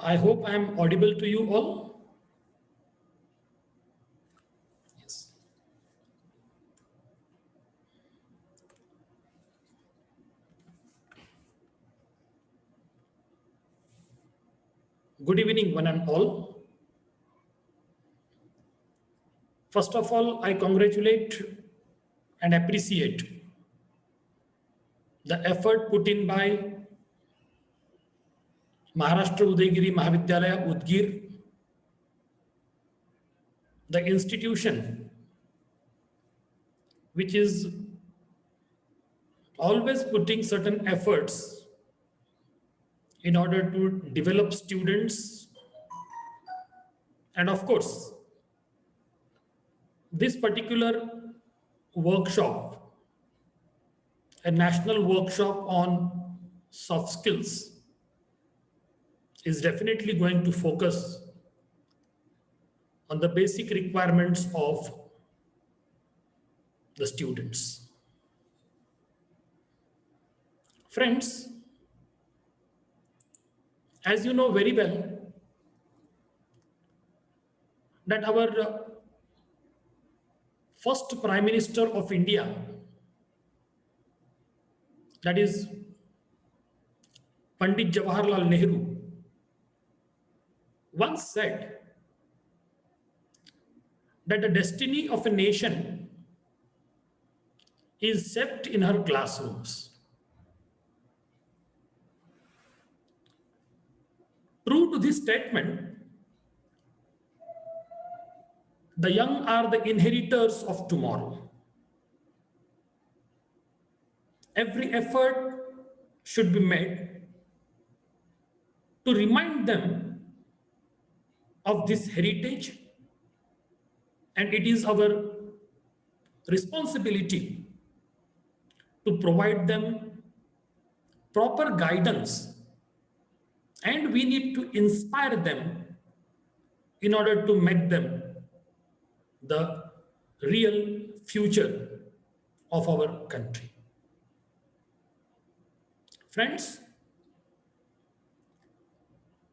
I hope I am audible to you all. Yes. Good evening, one and all. First of all, I congratulate and appreciate the effort put in by Maharashtra Udaygiri Mahavidyalaya Udgir, the institution which is always putting certain efforts in order to develop students. And of course, this particular workshop, a national workshop on soft skills, is definitely going to focus on the basic requirements of the students. Friends, as you know very well, that our first Prime Minister of India, that is Pandit Jawaharlal Nehru, once said that the destiny of a nation is shaped in her classrooms. True to this statement, the young are the inheritors of tomorrow. Every effort should be made to remind them of this heritage, and it is our responsibility to provide them proper guidance, and we need to inspire them in order to make them the real future of our country. Friends,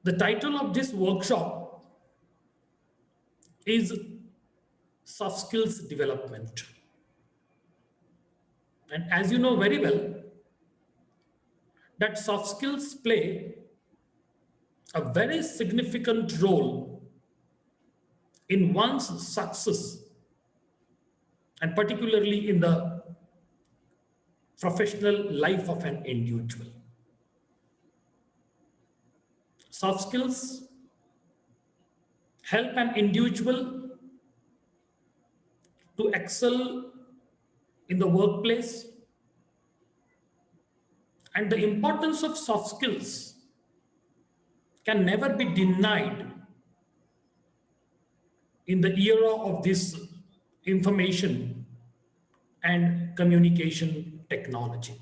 the title of this workshop is Soft Skills Development. And as you know very well, that soft skills play a very significant role in one's success, and particularly in the professional life of an individual. Soft skills help an individual to excel in the workplace, and the importance of soft skills can never be denied in the era of this information and communication technology.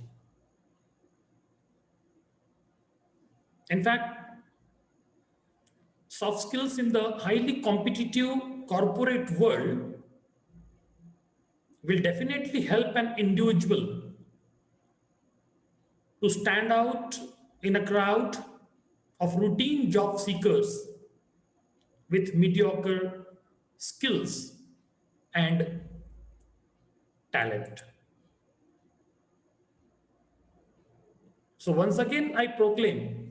In fact, soft skills in the highly competitive corporate world will definitely help an individual to stand out in a crowd of routine job seekers with mediocre skills and talent. So once again, I proclaim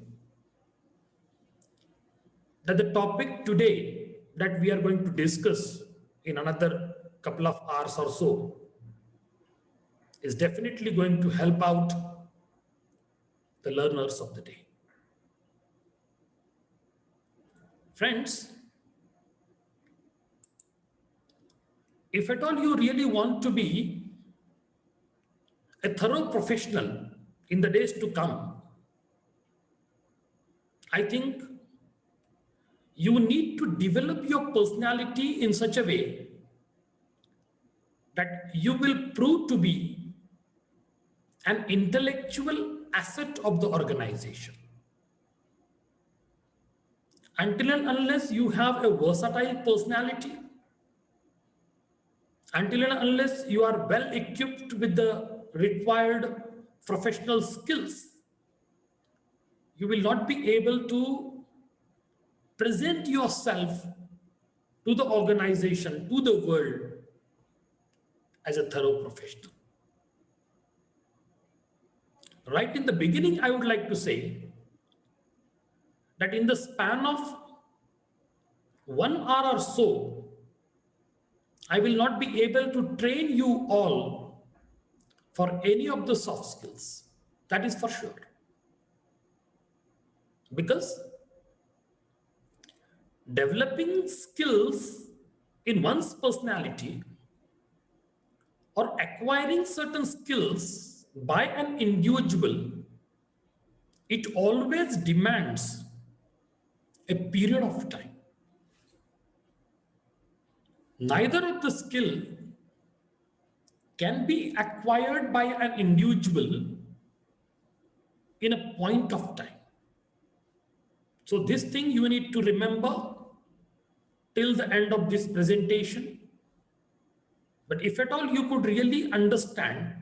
that the topic today that we are going to discuss in another couple of hours or so is definitely going to help out the learners of the day. Friends, if at all you really want to be a thorough professional in the days to come, I think you need to develop your personality in such a way that you will prove to be an intellectual asset of the organization. Until and unless you have a versatile personality, until and unless you are well equipped with the required professional skills, you will not be able to present yourself to the organization, to the world as a thorough professional. Right in the beginning, I would like to say that in the span of 1 hour or so, I will not be able to train you all for any of the soft skills. That is for sure. Because developing skills in one's personality or acquiring certain skills by an individual, it always demands a period of time. Neither of the skill can be acquired by an individual in a point of time. So this thing you need to remember till the end of this presentation. But if at all you could really understand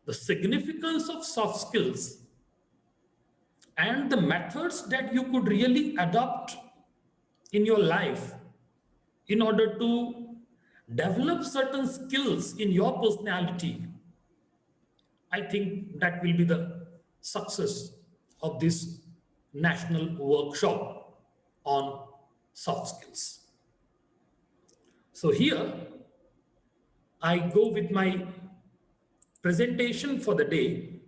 the significance of soft skills and the methods that you could really adopt in your life in order to develop certain skills in your personality, I think that will be the success of this national workshop on soft skills. So here I go with my presentation for the day.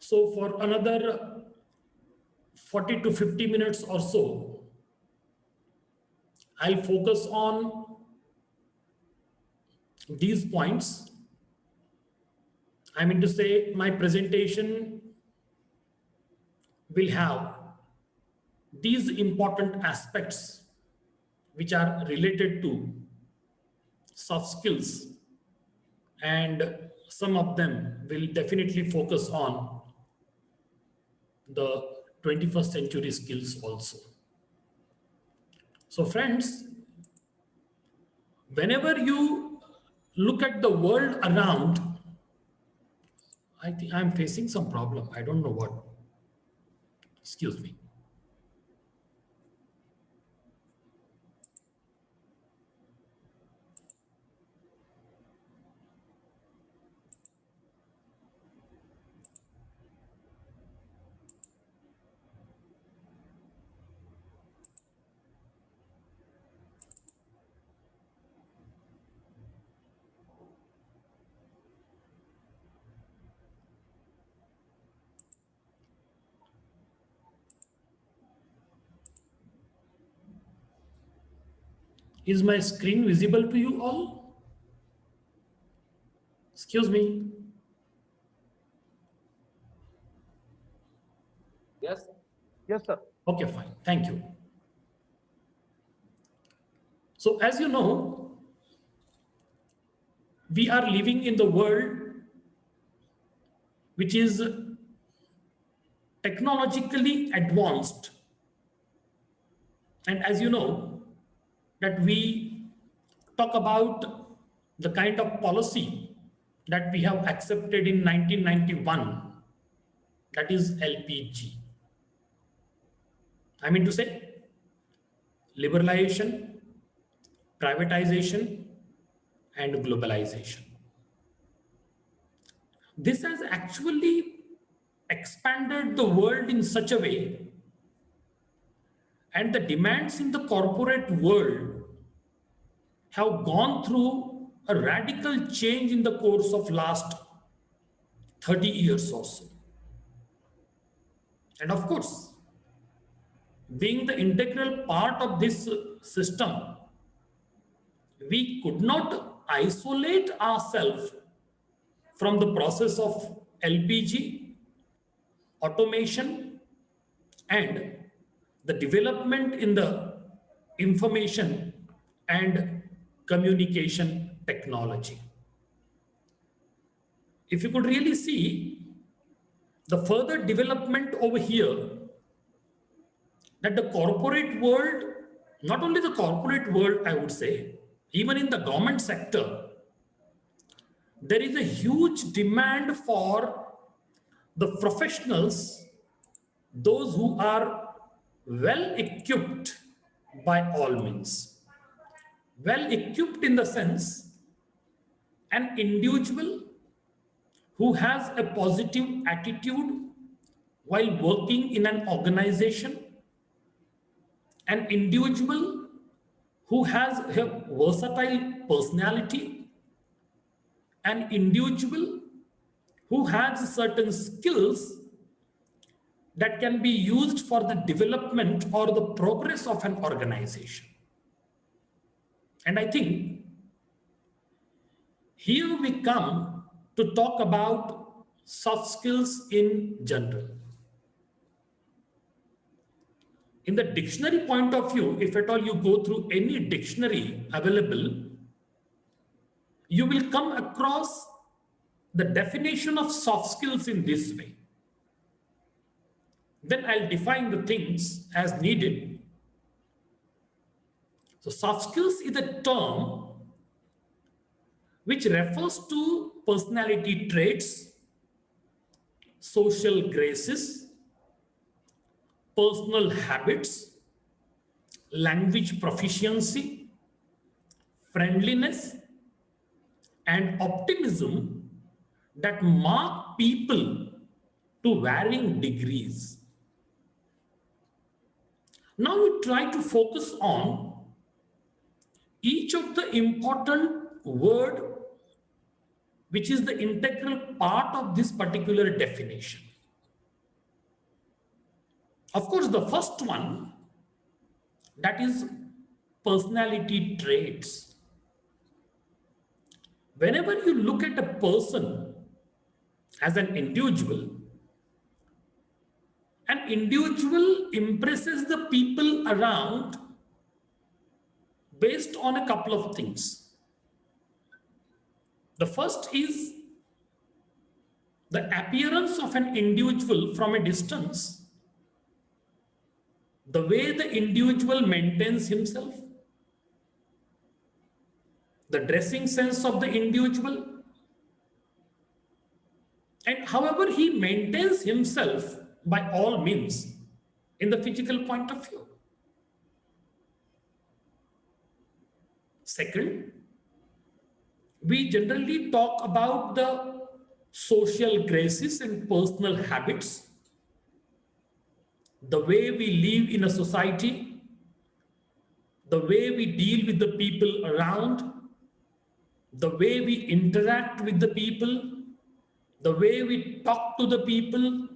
So for another 40 to 50 minutes or so, I'll focus on these points. I mean to say my presentation will have these important aspects which are related to soft skills, and some of them will definitely focus on the 21st century skills also. So friends, whenever you look at the world around, I think I'm facing some problem. I don't know what. Excuse me. Is my screen visible to you all? Excuse me. Yes. Yes, sir. Okay, fine. Thank you. So as you know, we are living in the world which is technologically advanced. And as you know, that we talk about the kind of policy that we have accepted in 1991, that is LPG. I mean to say, liberalization, privatization, and globalization. This has actually expanded the world in such a way, and the demands in the corporate world have gone through a radical change in the course of last 30 years or so. And of course, being the integral part of this system, we could not isolate ourselves from the process of LPG, automation, and the development in the information and communication technology. If you could really see the further development over here, that the corporate world, not only the corporate world, I would say, even in the government sector, there is a huge demand for the professionals, those who are well equipped by all means. Well equipped in the sense an individual who has a positive attitude while working in an organization, an individual who has a versatile personality, an individual who has certain skills that can be used for the development or the progress of an organization. And I think here we come to talk about soft skills in general. In the dictionary point of view, if at all you go through any dictionary available, you will come across the definition of soft skills in this way. Then I'll define the things as needed. So soft skills is a term which refers to personality traits, social graces, personal habits, language proficiency, friendliness, and optimism that mark people to varying degrees. Now we try to focus on each of the important word which is the integral part of this particular definition. Of course, the first one, that is personality traits. Whenever you look at a person as an individual impresses the people around based on a couple of things. The first is the appearance of an individual from a distance, the way the individual maintains himself, the dressing sense of the individual, and however he maintains himself by all means in the physical point of view. Second, we generally talk about the social graces and personal habits, the way we live in a society, the way we deal with the people around, the way we interact with the people, the way we talk to the people,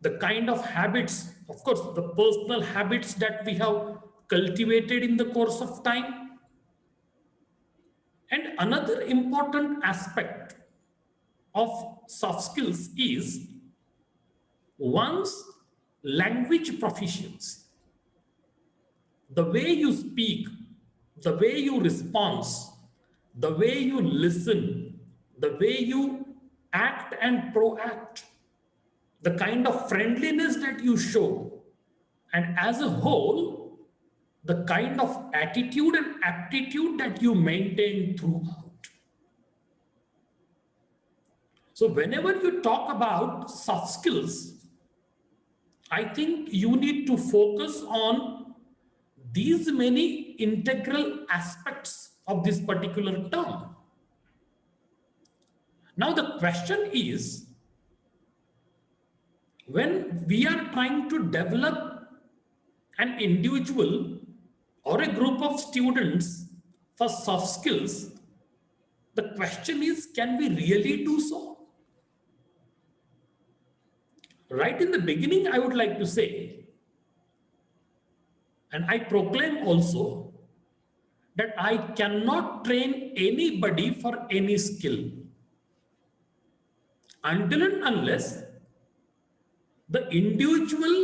the kind of habits, of course, the personal habits that we have cultivated in the course of time. And another important aspect of soft skills is one's language proficiency. The way you speak, the way you respond, the way you listen, the way you act and proact, the kind of friendliness that you show, and as a whole, the kind of attitude and aptitude that you maintain throughout. So whenever you talk about soft skills, I think you need to focus on these many integral aspects of this particular term. Now the question is, when we are trying to develop an individual or a group of students for soft skills, the question is, can we really do so? Right in the beginning, I would like to say, and I proclaim also, that I cannot train anybody for any skill until and unless the individual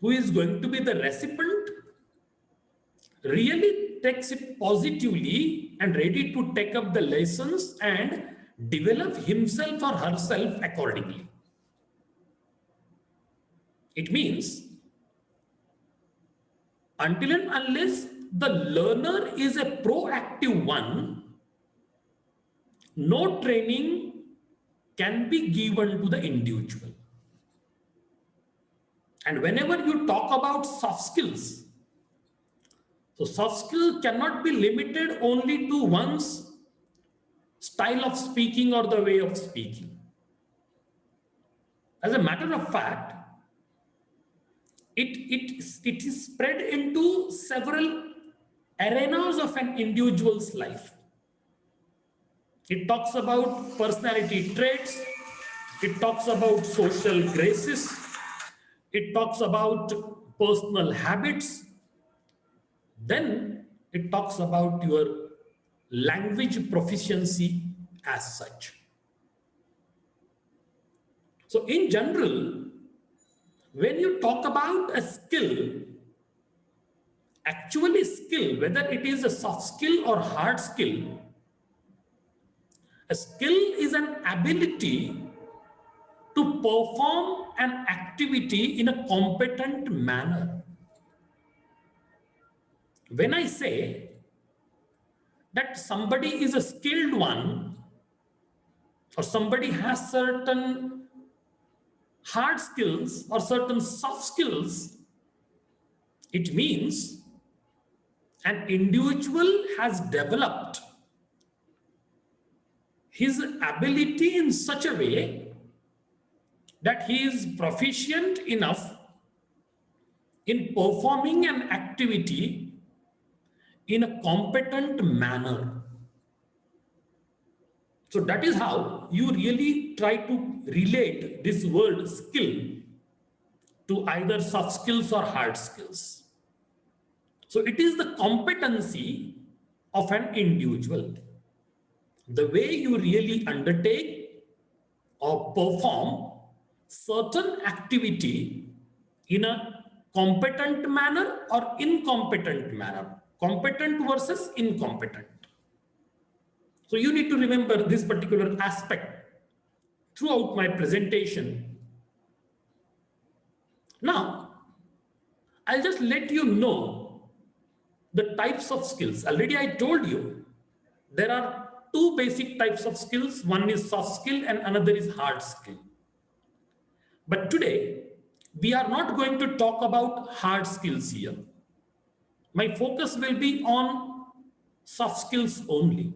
who is going to be the recipient really takes it positively and ready to take up the lessons and develop himself or herself accordingly. It means until and unless the learner is a proactive one, no training can be given to the individual. And whenever you talk about soft skills, so soft skill cannot be limited only to one's style of speaking or the way of speaking. As a matter of fact, it is spread into several arenas of an individual's life. It talks about personality traits, it talks about social graces, it talks about personal habits, then it talks about your language proficiency as such. So in general, when you talk about a skill, actually skill, whether it is a soft skill or hard skill, a skill is an ability to perform an activity in a competent manner. When I say that somebody is a skilled one, or somebody has certain hard skills or certain soft skills, it means an individual has developed his ability in such a way that he is proficient enough in performing an activity in a competent manner. So that is how you really try to relate this word skill to either soft skills or hard skills. So it is the competency of an individual, the way you really undertake or perform certain activity in a competent manner or incompetent manner. Competent versus incompetent. So you need to remember this particular aspect throughout my presentation. Now, I'll just let you know the types of skills. Already I told you there are two basic types of skills. One is soft skill and another is hard skill. But today, we are not going to talk about hard skills here. My focus will be on soft skills only.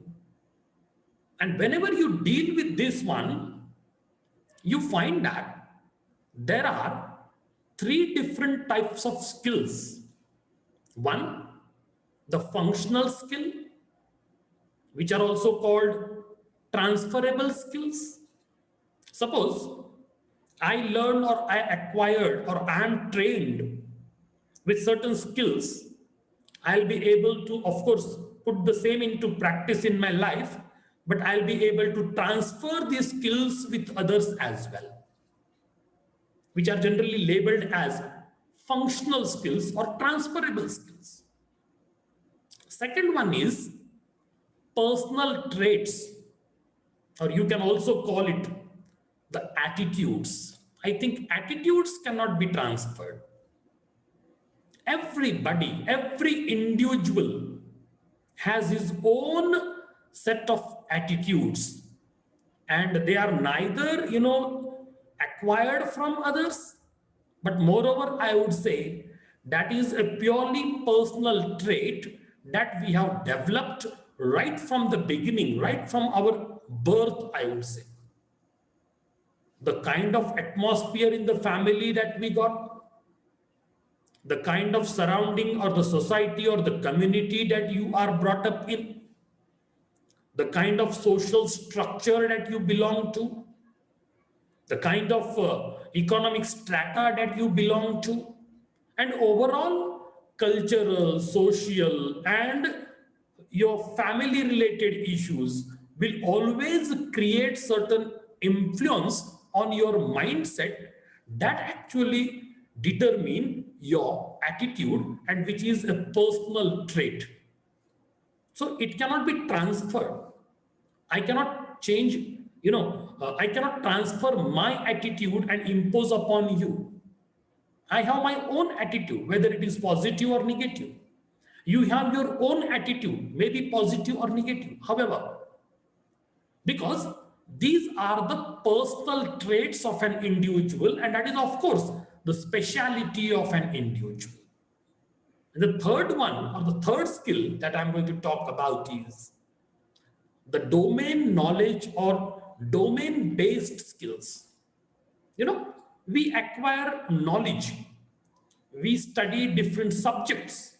And whenever you deal with this one, you find that there are three different types of skills. One, the functional skill, which are also called transferable skills. Suppose I learned or I acquired or I am trained with certain skills, I'll be able to, of course, put the same into practice in my life, but I'll be able to transfer these skills with others as well, which are generally labeled as functional skills or transferable skills. Second one is personal traits, or you can also call it the attitudes. I think attitudes cannot be transferred. Everybody, every individual has his own set of attitudes, and they are neither, acquired from others, but moreover, I would say that is a purely personal trait that we have developed right from the beginning, right from our birth, I would say. The kind of atmosphere in the family that we got, the kind of surrounding or the society or the community that you are brought up in, the kind of social structure that you belong to, the kind of economic strata that you belong to, and overall cultural, social, and your family related issues will always create certain influence on your mindset that actually determine your attitude, and which is a personal trait. So it cannot be transferred. I cannot change, I cannot transfer my attitude and impose upon you. I have my own attitude, whether it is positive or negative. You have your own attitude, maybe positive or negative. However, because these are the personal traits of an individual, and that is, of course, the speciality of an individual. And the third one, or the third skill that I'm going to talk about is the domain knowledge or domain based skills. You know, we acquire knowledge, we study different subjects.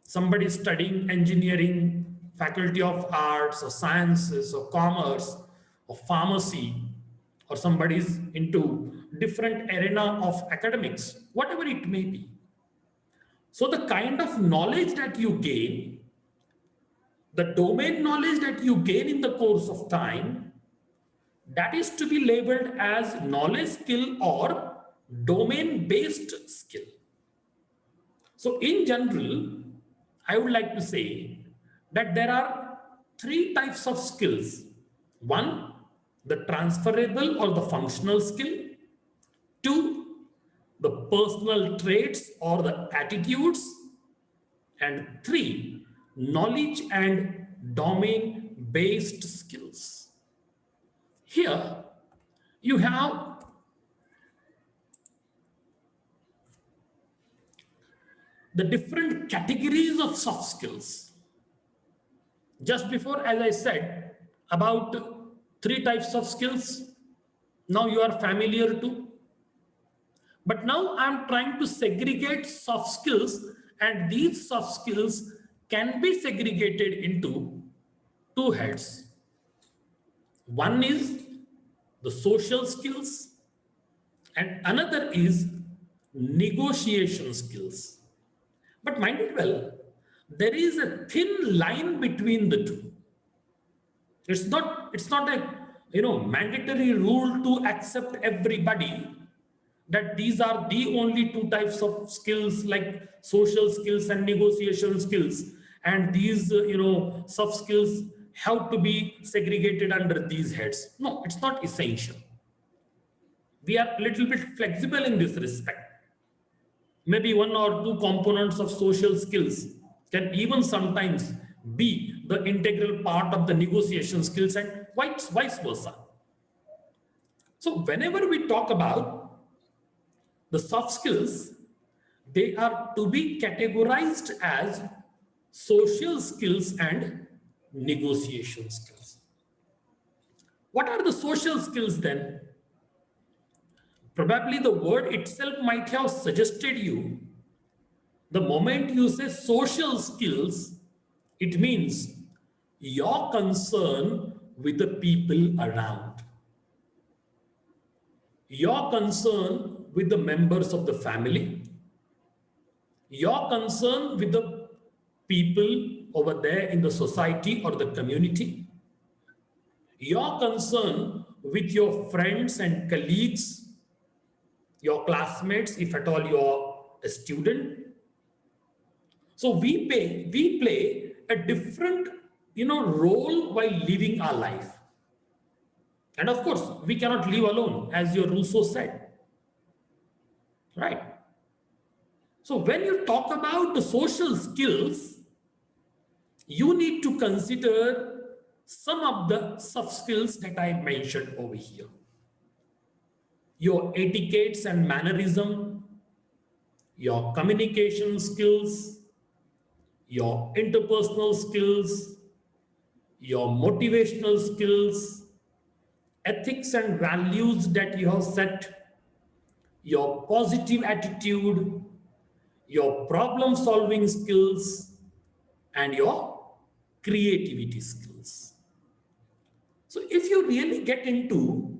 Somebody is studying engineering, faculty of arts or sciences or commerce or pharmacy, or somebody is into different arena of academics, whatever it may be. So the kind of knowledge that you gain, the domain knowledge that you gain in the course of time, that is to be labeled as knowledge skill or domain based skill. So in general, I would like to say that there are three types of skills. One, the transferable or the functional skill. Two, the personal traits or the attitudes. And three, knowledge and domain based skills. Here you have the different categories of soft skills. Just before, as I said, about three types of skills, now you are familiar to. But now I'm trying to segregate soft skills, and these soft skills can be segregated into two heads. One is the social skills, and another is negotiation skills. But mind it well, there is a thin line between the two. It's not a mandatory rule to accept everybody that these are the only two types of skills, like social skills and negotiation skills, and these soft skills have to be segregated under these heads. No, it's not essential. We are a little bit flexible in this respect. Maybe one or two components of social skills can even sometimes be the integral part of the negotiation skills, and vice versa. So whenever we talk about the soft skills, they are to be categorized as social skills and negotiation skills. What are the social skills then? Probably the word itself might have suggested you. The moment you say social skills, it means your concern with the people around, your concern with the members of the family, your concern with the people over there in the society or the community, your concern with your friends and colleagues, your classmates, if at all you're a student. So we play a different role while living our life. And of course, we cannot live alone, as your Rousseau said. Right? So when you talk about the social skills, you need to consider some of the soft skills that I mentioned over here. Your etiquettes and mannerism, your communication skills, your interpersonal skills, your motivational skills, ethics and values that you have set, your positive attitude, your problem solving skills, and your creativity skills. So if you really get into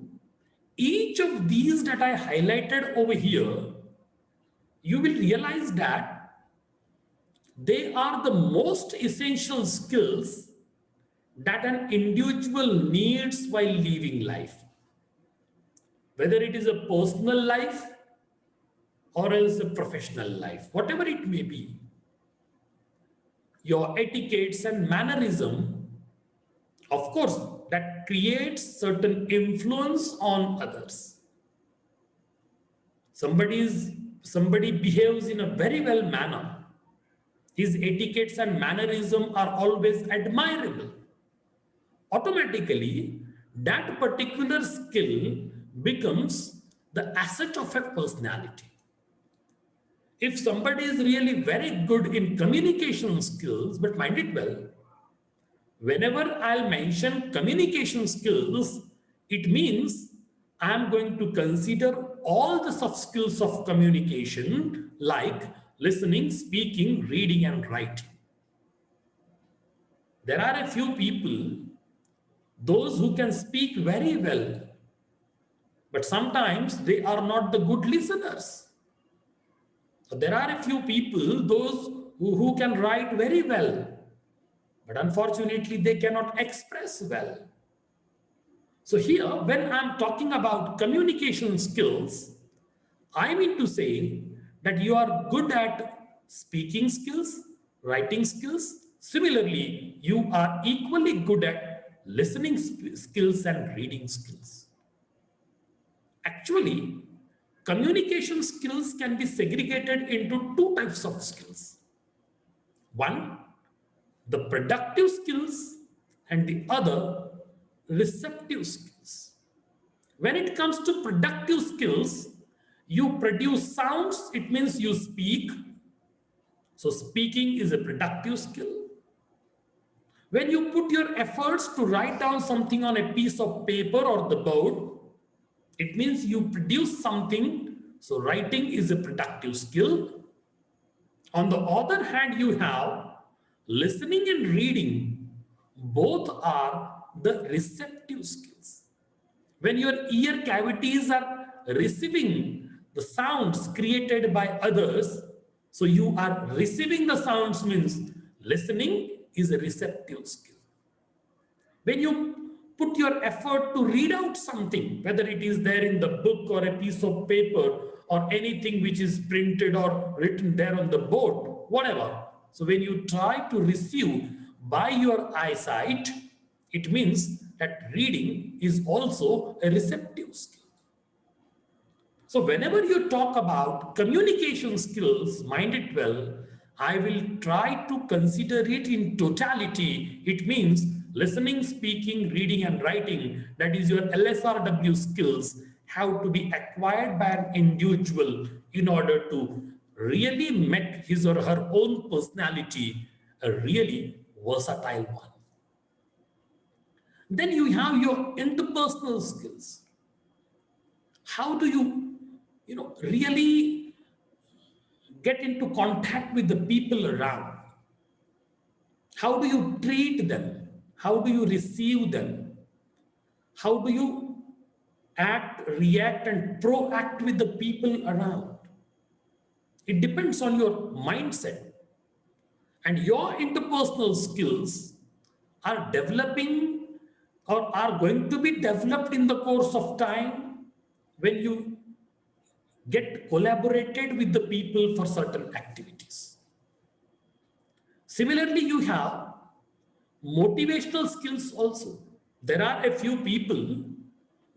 each of these that I highlighted over here, you will realize that they are the most essential skills that an individual needs while living life. Whether it is a personal life or else a professional life, whatever it may be, your etiquettes and mannerism, of course, that creates certain influence on others. Somebody behaves in a very well manner. His etiquettes and mannerism are always admirable. Automatically, that particular skill becomes the asset of a personality. If somebody is really very good in communication skills, but mind it well, whenever I'll mention communication skills, it means I'm going to consider all the soft skills of communication like listening, speaking, reading, and writing. There are a few people, those who can speak very well, but sometimes they are not the good listeners. So there are a few people, those who can write very well, but unfortunately they cannot express well. So here, when I'm talking about communication skills, I mean to say that you are good at speaking skills, writing skills. Similarly, you are equally good at listening skills and reading skills. Actually, communication skills can be segregated into two types of skills. One, the productive skills, and the other, receptive skills. When it comes to productive skills, you produce sounds, it means you speak. So, speaking is a productive skill. When you put your efforts to write down something on a piece of paper or the board, it means you produce something. So, writing is a productive skill. On the other hand, you have listening and reading. Both are the receptive skills. When your ear cavities are receiving the sounds created by others, so you are receiving the sounds means listening is a receptive skill. When you put your effort to read out something, whether it is there in the book or a piece of paper or anything which is printed or written there on the board, whatever. So when you try to receive by your eyesight, it means that reading is also a receptive skill. So whenever you talk about communication skills, mind it well, I will try to consider it in totality. It means listening, speaking, reading, and writing. That is your LSRW skills have to be acquired by an individual in order to really make his or her own personality a really versatile one. Then you have your interpersonal skills. How do you really get into contact with the people around? How do you treat them? How do you receive them? How do you act, react, and proact with the people around? It depends on your mindset. And your interpersonal skills are developing or are going to be developed in the course of time when you get collaborated with the people for certain activities. Similarly, you have motivational skills also. There are a few people,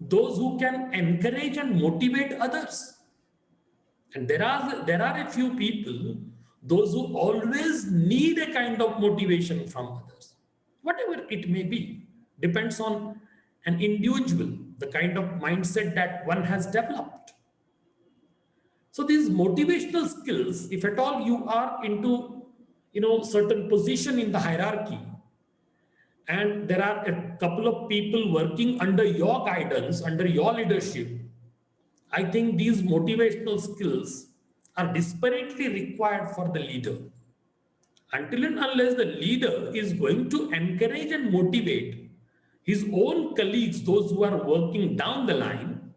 those who can encourage and motivate others. And there are a few people, those who always need a kind of motivation from others. Whatever it may be, depends on an individual, the kind of mindset that one has developed. So these motivational skills, if at all you are into certain position in the hierarchy, and there are a couple of people working under your guidance, under your leadership, I think these motivational skills are disparately required for the leader. Until and unless the leader is going to encourage and motivate his own colleagues, those who are working down the line,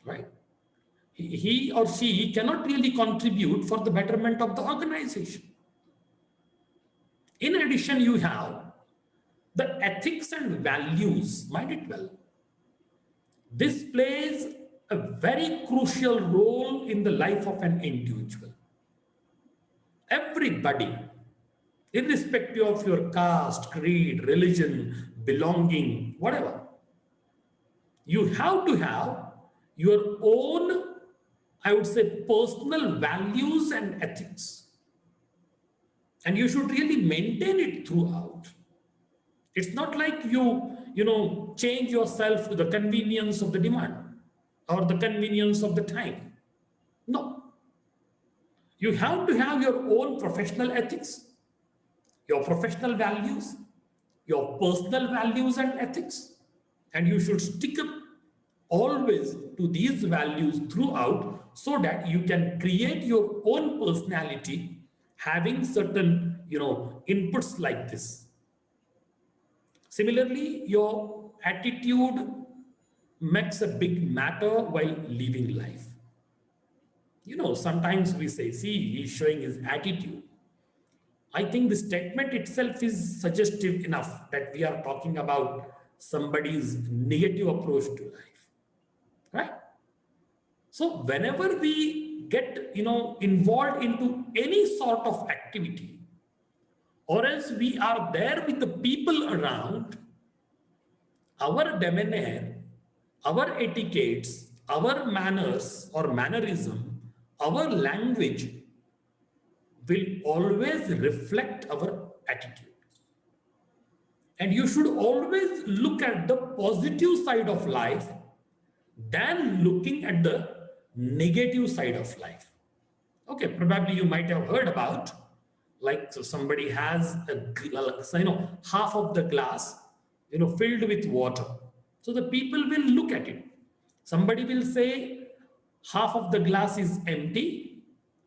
right? He or she cannot really contribute for the betterment of the organization. In addition, you have the ethics and values, mind it well. This plays a very crucial role in the life of an individual. Everybody, irrespective of your caste, creed, religion, belonging, whatever, you have to have your own, I would say, personal values and ethics. And you should really maintain it throughout. It's not like you change yourself to the convenience of the demand or the convenience of the time. No. You have to have your own professional ethics, your professional values, your personal values and ethics, and you should stick up always to these values throughout so that you can create your own personality having certain inputs like this. Similarly, your attitude makes a big matter while living life. Sometimes we say, see, he's showing his attitude. I think the statement itself is suggestive enough that we are talking about somebody's negative approach to life, right? So whenever we get, involved into any sort of activity, or else we are there with the people around, our demeanor, our etiquettes, our manners or mannerism, our language will always reflect our attitude. And you should always look at the positive side of life than looking at the negative side of life. Okay, probably you might have heard about, like, so somebody has half of the glass, filled with water. So the people will look at it. Somebody will say half of the glass is empty,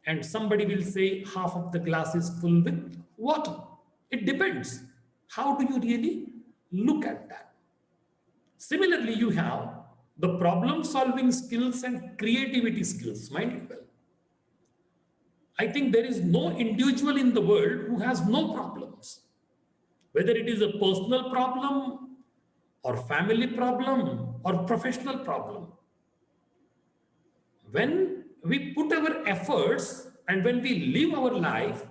and somebody will say half of the glass is full with water. It depends. How do you really look at that? Similarly, you have the problem solving skills and creativity skills, mind you well. I think there is no individual in the world who has no problems, whether it is a personal problem or family problem or professional problem. When we put our efforts and when we live our life,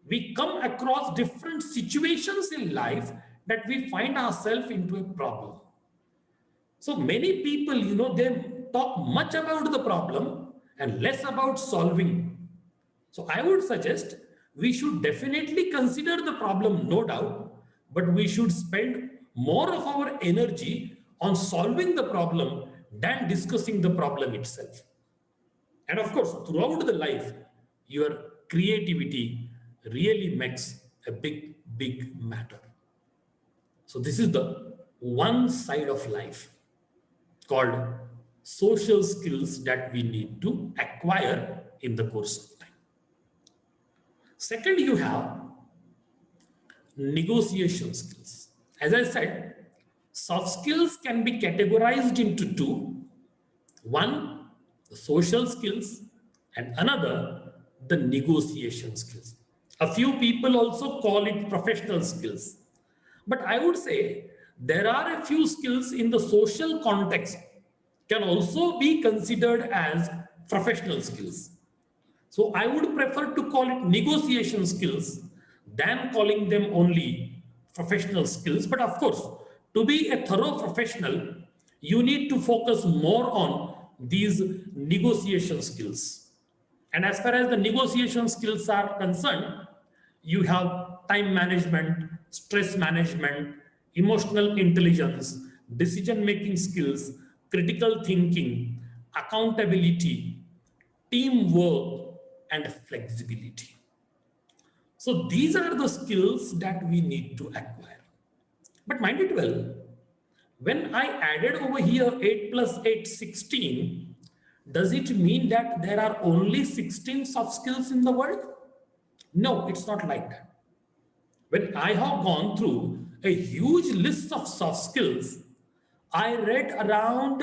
we come across different situations in life that we find ourselves into a problem. So many people, they talk much about the problem and less about solving. So I would suggest we should definitely consider the problem, no doubt, but we should spend more of our energy on solving the problem than discussing the problem itself. And of course, throughout the life, your creativity really makes a big, big matter. So this is the one side of life called social skills that we need to acquire in the course of time. Second, you have negotiation skills. As I said, soft skills can be categorized into two. One, the social skills, and another, the negotiation skills. A few people also call it professional skills. But I would say there are a few skills in the social context can also be considered as professional skills. So I would prefer to call it negotiation skills than calling them only professional skills. But of course, to be a thorough professional, you need to focus more on these negotiation skills. And as far as the negotiation skills are concerned, you have time management, stress management, emotional intelligence, decision making skills, critical thinking, accountability, teamwork, and flexibility. So these are the skills that we need to acquire. But mind it well, when I added over here 8 plus 8, 16, does it mean that there are only 16 soft skills in the world? No, it's not like that. When I have gone through a huge list of soft skills, I read around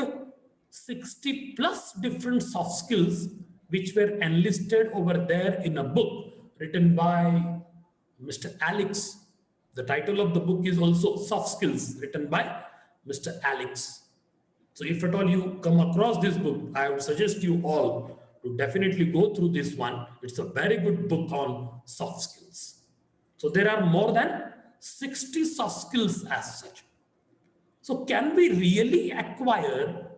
60 plus different soft skills which were enlisted over there in a book written by Mr. Alex. The title of the book is also Soft Skills, written by Mr. Alex. So if at all you come across this book, I would suggest you all to definitely go through this one. It's a very good book on soft skills. So there are more than 60 soft skills as such. So can we really acquire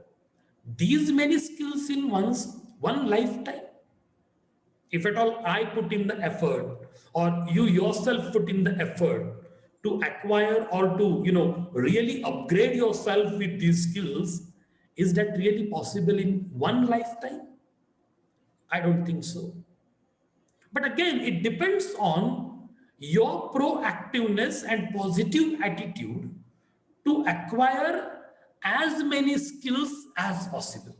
these many skills in one lifetime? If at all I put in the effort, or you yourself put in the effort to acquire or to really upgrade yourself with these skills, is that really possible in one lifetime? I don't think so. But again, it depends on your proactiveness and positive attitude to acquire as many skills as possible,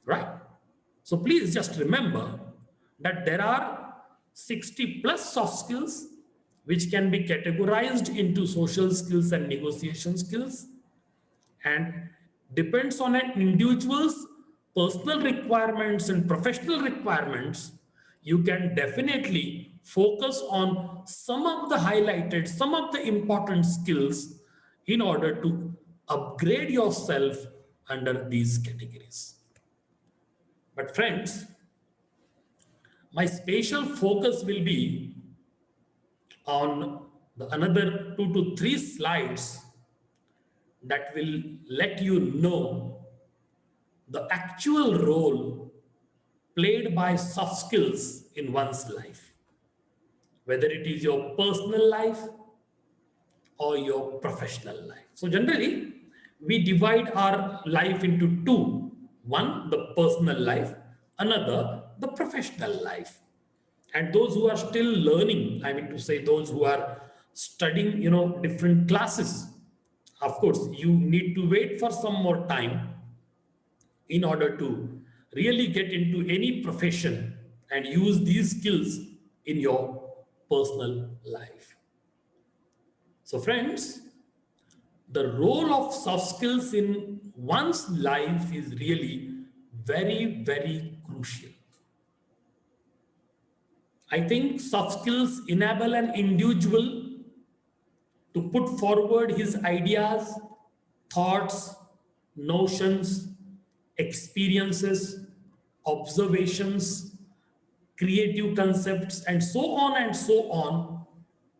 right? So please just remember that there are 60 plus soft skills which can be categorized into social skills and negotiation skills, and depends on an individual's personal requirements and professional requirements. You can definitely focus on some of the highlighted, some of the important skills in order to upgrade yourself under these categories. But friends, my special focus will be on the another 2 to 3 slides that will let you know the actual role played by soft skills in one's life, whether it is your personal life or your professional life. So generally, we divide our life into two. One, the personal life, another, the professional life. And those who are still learning, I mean to say those who are studying, different classes, of course, you need to wait for some more time in order to really get into any profession and use these skills in your personal life. So, friends, the role of soft skills in one's life is really very, very crucial. I think soft skills enable an individual to put forward his ideas, thoughts, notions, experiences, observations, creative concepts, and so on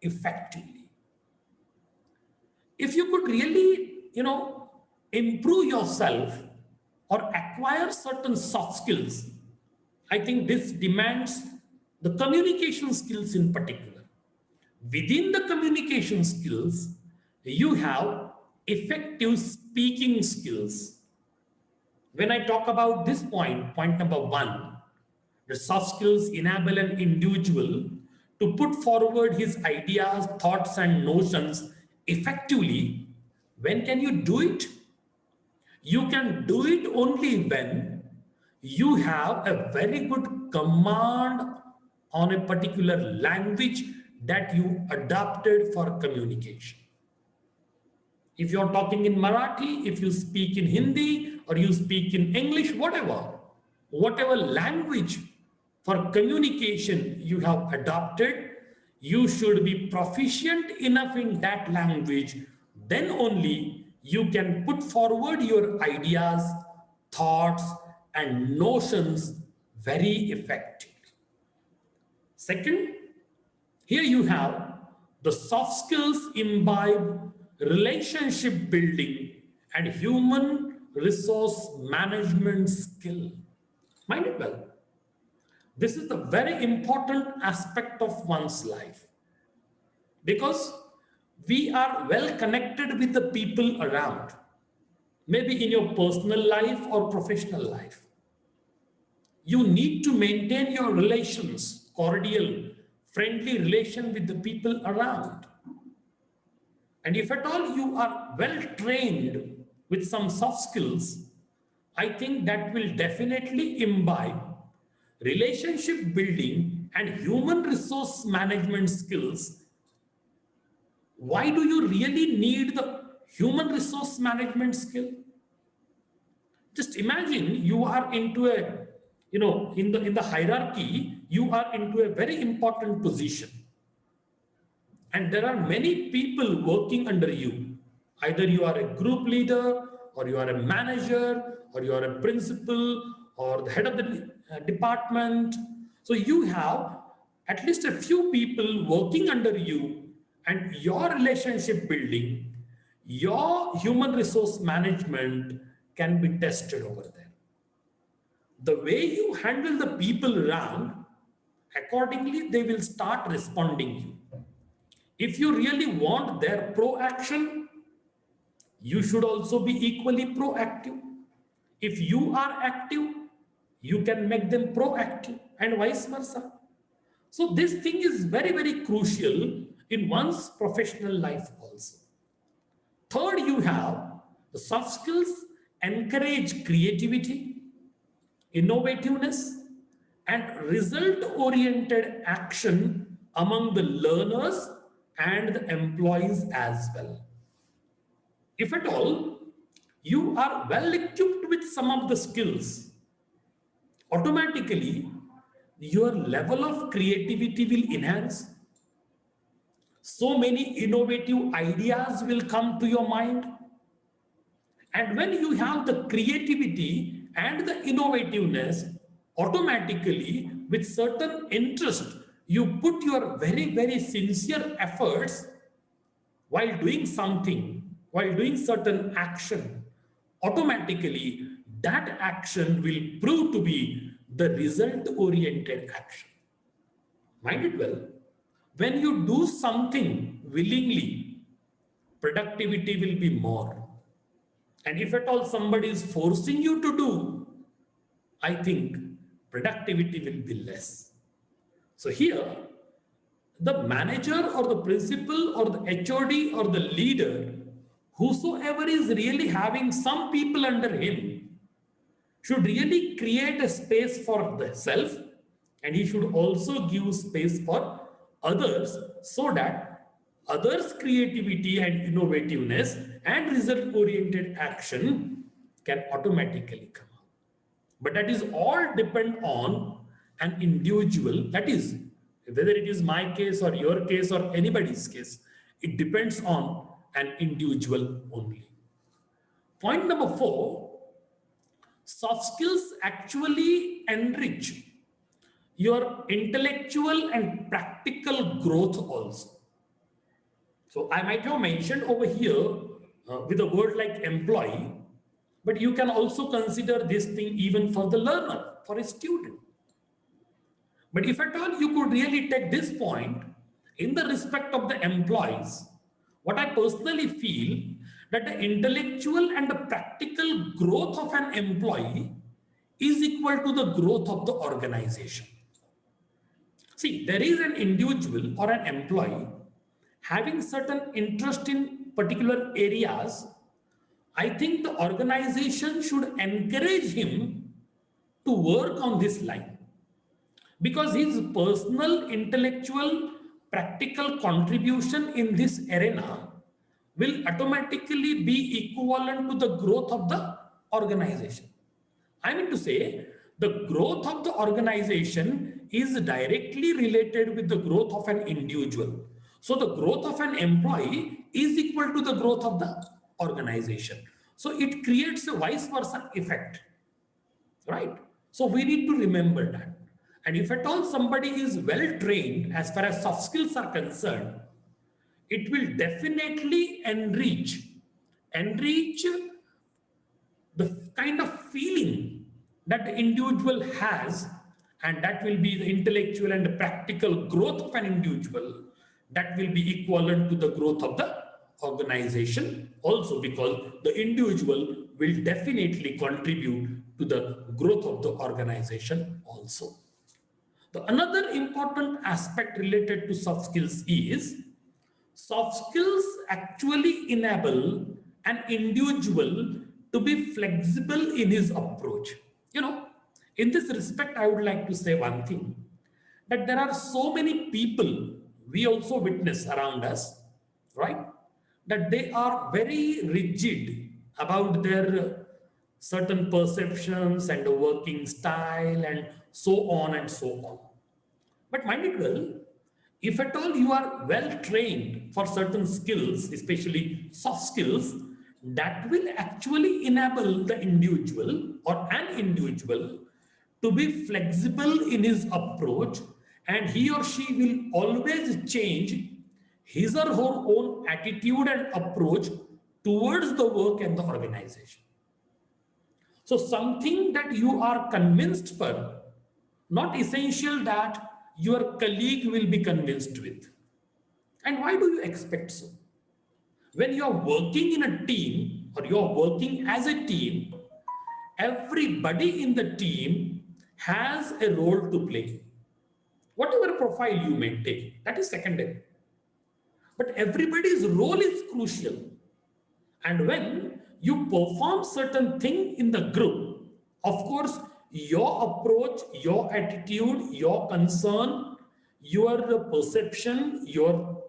effectively. If you could really, improve yourself or acquire certain soft skills, I think this demands the communication skills in particular. Within the communication skills, you have effective speaking skills. When I talk about this point number one, the soft skills enable an individual to put forward his ideas, thoughts, and notions effectively. When can you do it? You can do it only when you have a very good command on a particular language that you adapted for communication. If you're talking in Marathi, if you speak in Hindi, or you speak in English, whatever language for communication you have adopted, you should be proficient enough in that language. Then only you can put forward your ideas, thoughts, and notions very effectively. Second, here you have the soft skills imbibe relationship building and human resource management skill. Mind it well. This is the very important aspect of one's life because we are well connected with the people around, maybe in your personal life or professional life. You need to maintain your relations, cordial, friendly relation with the people around. And if at all you are well trained with some soft skills, I think that will definitely imbibe relationship building and human resource management skills. Why do you really need the human resource management skill? Just imagine you are into a, in the hierarchy, you are into a very important position. And there are many people working under you. Either you are a group leader, or you are a manager, or you are a principal, or the head of the department. So you have at least a few people working under you, and your relationship building, your human resource management can be tested over there. The way you handle the people around, accordingly, they will start responding you. If you really want their proaction, you should also be equally proactive. If you are active, you can make them proactive, and vice versa. So this thing is very, very crucial in one's professional life also. Third, you have the soft skills encourage creativity, innovativeness, and result oriented action among the learners and the employees as well. If at all you are well equipped with some of the skills, automatically your level of creativity will enhance. So many innovative ideas will come to your mind. And when you have the creativity and the innovativeness, automatically with certain interest, you put your very, very sincere efforts while doing something, while doing certain action, automatically that action will prove to be the result oriented action. Mind it well. When you do something willingly, productivity will be more. And if at all somebody is forcing you to do, I think productivity will be less. So here, the manager or the principal or the HOD or the leader, whosoever is really having some people under him, should really create a space for the self, and he should also give space for others so that others' creativity and innovativeness and result oriented action can automatically come out. But that is all depend on an individual, that is whether it is my case or your case or anybody's case, it depends on an individual only. Point number 4, soft skills actually enrich your intellectual and practical growth also. So I might have mentioned over here with a word like employee, but you can also consider this thing even for the learner, for a student. But if at all you could really take this point in the respect of the employees, what I personally feel that the intellectual and the practical growth of an employee is equal to the growth of the organization. See, there is an individual or an employee having certain interest in particular areas. I think the organization should encourage him to work on this line because his personal, intellectual, practical contribution in this arena will automatically be equivalent to the growth of the organization. I mean to say, the growth of the organization is directly related with the growth of an individual. So the growth of an employee is equal to the growth of the organization. So it creates a vice versa effect, right? So we need to remember that. And if at all somebody is well trained as far as soft skills are concerned, it will definitely enrich the kind of feeling that the individual has, and that will be the intellectual and the practical growth of an individual, that will be equivalent to the growth of the organization also, because the individual will definitely contribute to the growth of the organization also. The another important aspect related to soft skills is soft skills actually enable an individual to be flexible in his approach. You know, in this respect, I would like to say one thing, that there are so many people we also witness around us, right? That they are very rigid about their certain perceptions and the working style and so on and so on. But mind it well, if at all you are well trained for certain skills, especially soft skills, that will actually enable the individual or an individual to be flexible in his approach, and he or she will always change his or her own attitude and approach towards the work and the organization. So something that you are convinced for, not essential that your colleague will be convinced with. And why do you expect so? When you are working in a team or you are working as a team, everybody in the team has a role to play. whatever profile you maintain, that is secondary. But everybody's role is crucial. And when you perform certain thing in the group, of course, your approach, your attitude, your concern, your perception, your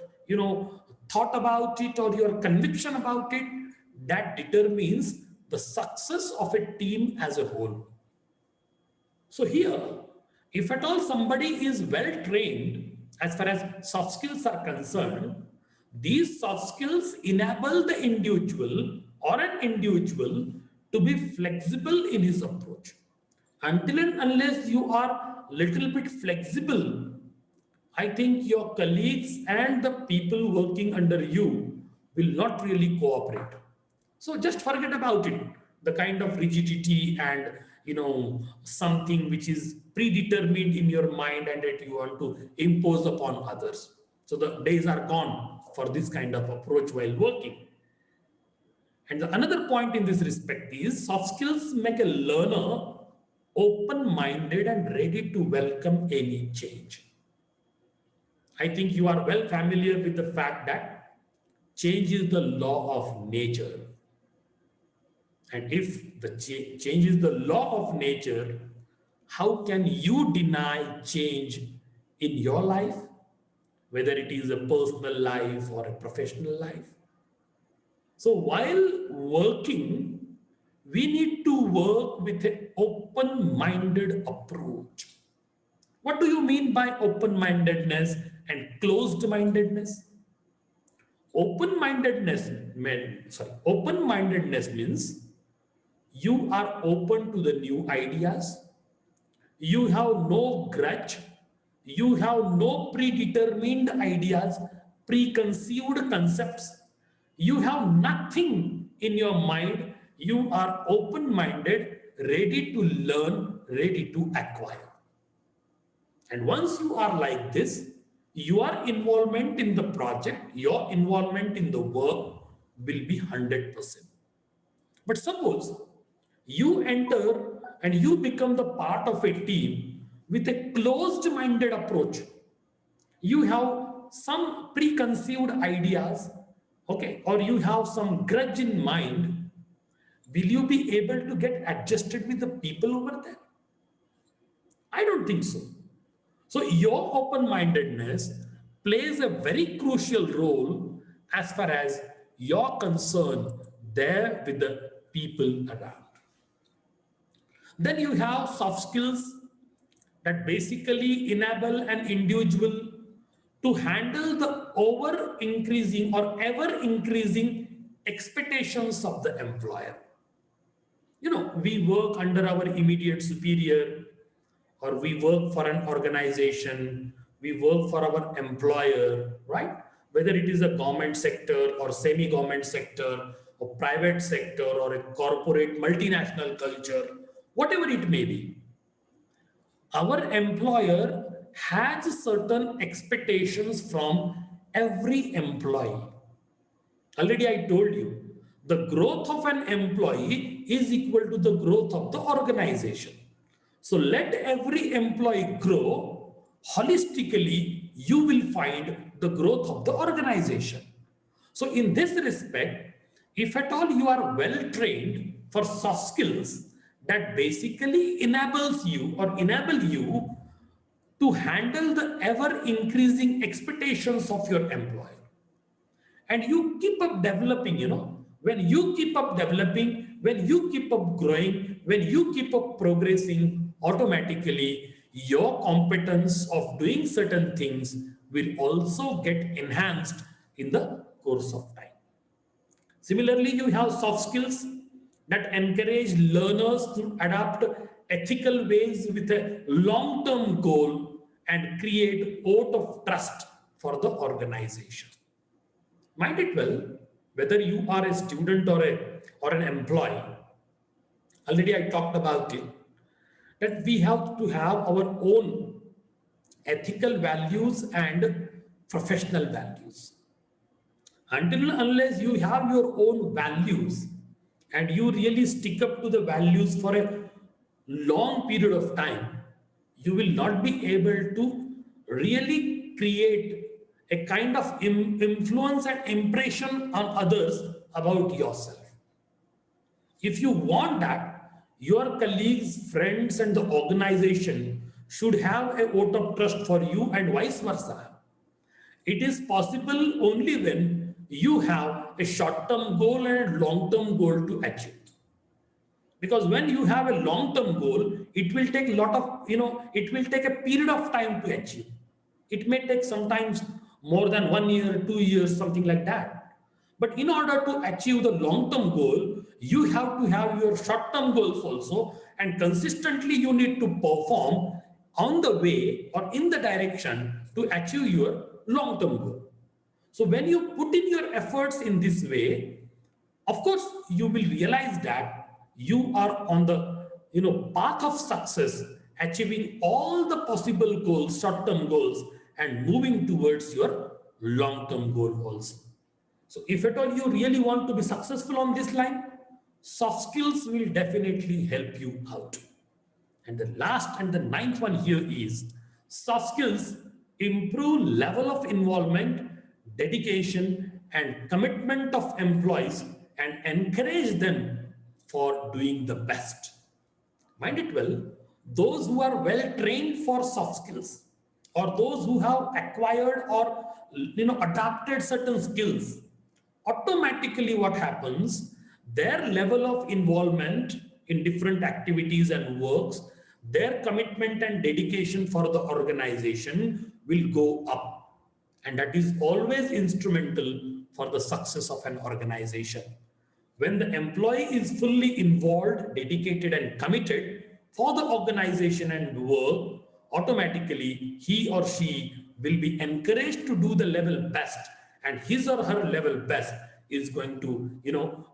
thought about it or your conviction about it, that determines the success of a team as a whole. So here, if at all somebody is well trained as far as soft skills are concerned, these soft skills enable the individual or an individual to be flexible in his approach. Until and unless you are little bit flexible, I think your colleagues and the people working under you will not really cooperate. So just forget about it. The kind of rigidity and something which is predetermined in your mind and that you want to impose upon others. So the days are gone for this kind of approach while working. And the another point in this respect is soft skills make a learner open-minded and ready to welcome any change. I think you are well familiar with the fact that change is the law of nature. And if the change is the law of nature, how can you deny change in your life, whether it is a personal life or a professional life? So while working, we need to work with an open-minded approach. What do you mean by open-mindedness and closed-mindedness? Open-mindedness means you are open to the new ideas. You have no grudge. You have no predetermined ideas, preconceived concepts. You have nothing in your mind. You are open-minded, ready to learn, ready to acquire. And once you are like this, your involvement in the project, your involvement in the work will be 100%. But suppose you enter and you become the part of a team with a closed minded approach. You have some preconceived ideas, okay, or you have some grudge in mind. Will you be able to get adjusted with the people over there? I don't think so. So, your open mindedness plays a very crucial role as far as your concern there with the people around. Then you have soft skills that basically enable an individual to handle the over increasing or ever increasing expectations of the employer. We work under our immediate superior, or we work for an organization, we work for our employer, right? Whether it is a government sector or semi-government sector or private sector or a corporate multinational culture, whatever it may be, our employer has certain expectations from every employee. Already I told you, the growth of an employee is equal to the growth of the organization. So let every employee grow. Holistically, you will find the growth of the organization. So in this respect, if at all you are well trained for soft skills that basically enables you or enable you to handle the ever increasing expectations of your employer, and you keep up developing, when you keep up developing, when you keep up growing, when you keep up progressing, automatically your competence of doing certain things will also get enhanced in the course of time. Similarly, you have soft skills that encourage learners to adapt ethical ways with a long-term goal and create oath of trust for the organization. Mind it well, whether you are a student or an employee, already I talked about it, that we have to have our own ethical values and professional values. Until and unless you have your own values and you really stick up to the values for a long period of time, you will not be able to really create a kind of influence and impression on others about yourself. If you want that, your colleagues, friends, and the organization should have a vote of trust for you and vice versa. It is possible only when you have a short term goal and a long term goal to achieve. Because when you have a long term goal, it will take a lot of, it will take a period of time to achieve. It may take sometimes more than 1 year, 2 years, something like that. But in order to achieve the long term goal, you have to have your short term goals also, and consistently you need to perform on the way or in the direction to achieve your long term goal. So when you put in your efforts in this way, of course you will realize that you are on the path of success, achieving all the possible goals, short term goals, and moving towards your long term goal also. So if at all you really want to be successful on this line, soft skills will definitely help you out. And the last and the ninth one here is soft skills improve level of involvement, dedication, and commitment of employees and encourage them for doing the best. Mind it well, those who are well trained for soft skills or those who have acquired or adapted certain skills, automatically what happens, their level of involvement in different activities and works, their commitment and dedication for the organization will go up, and that is always instrumental for the success of an organization. When the employee is fully involved, dedicated, and committed for the organization and work, automatically he or she will be encouraged to do the level best, and his or her level best is going to,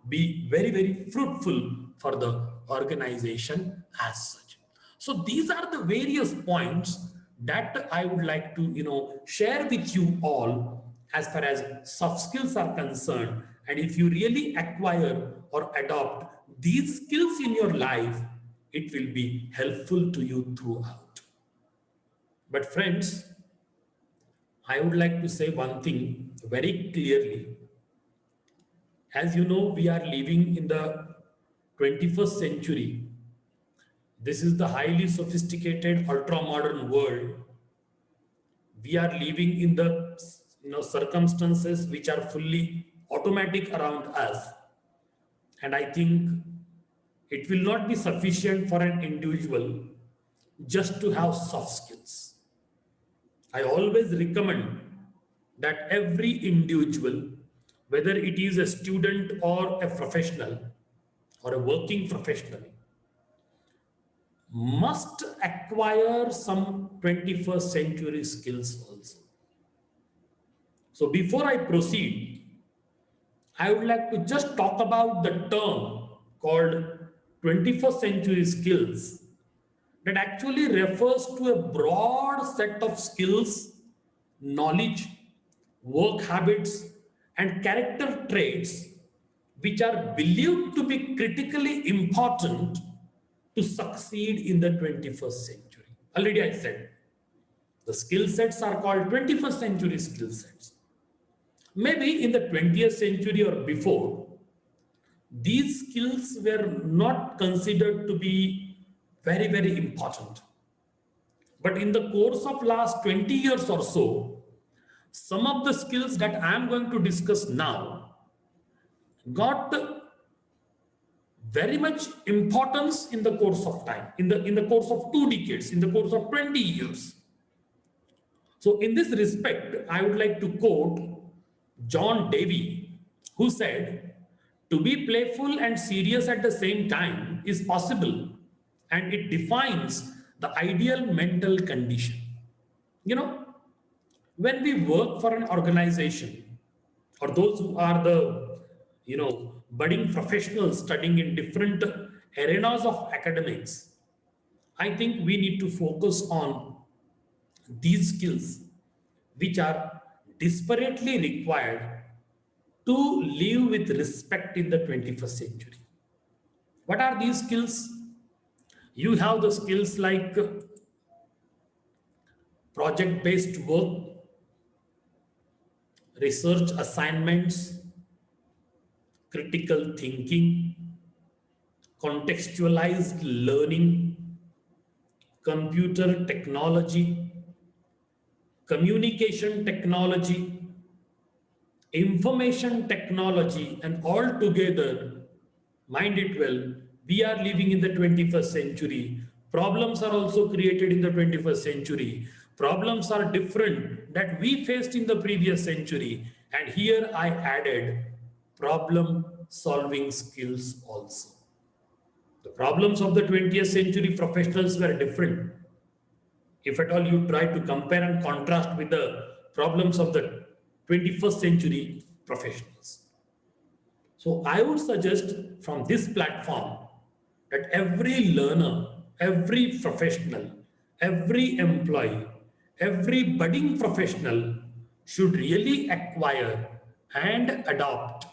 be very, very fruitful for the organization as such. So these are the various points that I would like to, share with you all as far as soft skills are concerned. And if you really acquire or adopt these skills in your life, it will be helpful to you throughout. But friends, I would like to say one thing very clearly. As you know, we are living in the 21st century. This is the highly sophisticated, ultra modern world. We are living in the circumstances which are fully automatic around us. And I think it will not be sufficient for an individual just to have soft skills. I always recommend that every individual, whether it is a student or a professional or a working professional, must acquire some 21st century skills also. So before I proceed, I would like to just talk about the term called 21st century skills that actually refers to a broad set of skills, knowledge, work habits, and character traits which are believed to be critically important to succeed in the 21st century. Already I said the skill sets are called 21st century skill sets. Maybe in the 20th century or before, these skills were not considered to be very, very important. But in the course of last 20 years or so, some of the skills that I am going to discuss now got very much importance in the course of time, in the course of 2 decades, in the course of 20 years. So in this respect, I would like to quote John Davy, who said, to be playful and serious at the same time is possible, and it defines the ideal mental condition. You know, when we work for an organization, or those who are the, budding professionals studying in different arenas of academics, I think we need to focus on these skills which are desperately required to live with respect in the 21st century. What are these skills? You have the skills like project-based work, research assignments, critical thinking, contextualized learning, computer technology, communication technology, information technology, and all together, mind it well, we are living in the 21st century. Problems are also created in the 21st century. Problems are different that we faced in the previous century. And here I added problem solving skills also. The problems of the 20th century professionals were different. If at all you try to compare and contrast with the problems of the 21st century professionals. So I would suggest from this platform that every learner, every professional, every employee, every budding professional should really acquire and adopt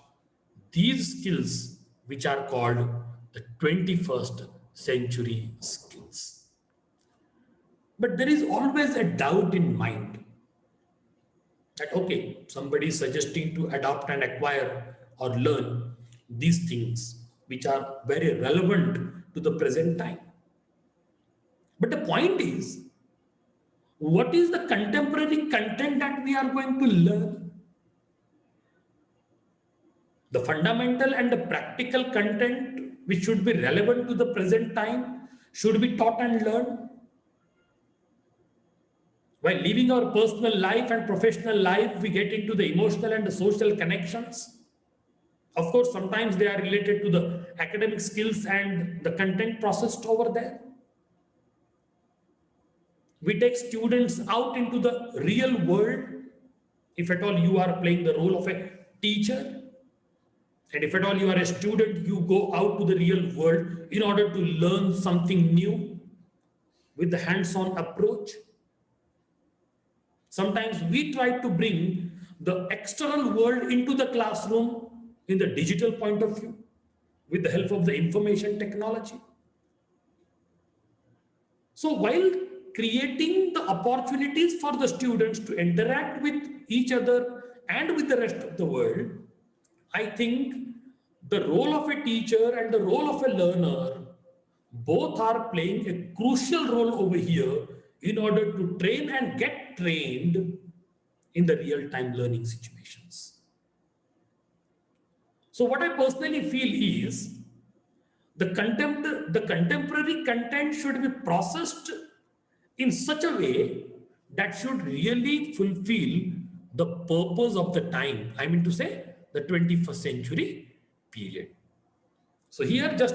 these skills which are called the 21st century skills. But there is always a doubt in mind that, okay, somebody is suggesting to adopt and acquire or learn these things which are very relevant to the present time. But the point is, what is the contemporary content that we are going to learn? The fundamental and the practical content which should be relevant to the present time should be taught and learned. While living our personal life and professional life, we get into the emotional and the social connections. Of course, sometimes they are related to the academic skills and the content processed over there. We take students out into the real world. If at all you are playing the role of a teacher, and if at all you are a student, you go out to the real world in order to learn something new with the hands-on approach. Sometimes we try to bring the external world into the classroom in the digital point of view with the help of the information technology. So while creating the opportunities for the students to interact with each other and with the rest of the world, I think the role of a teacher and the role of a learner both are playing a crucial role over here in order to train and get trained in the real-time learning situations. So what I personally feel is the contemporary content should be processed in such a way that should really fulfill the purpose of the time. I mean to say the 21st century period. So here just,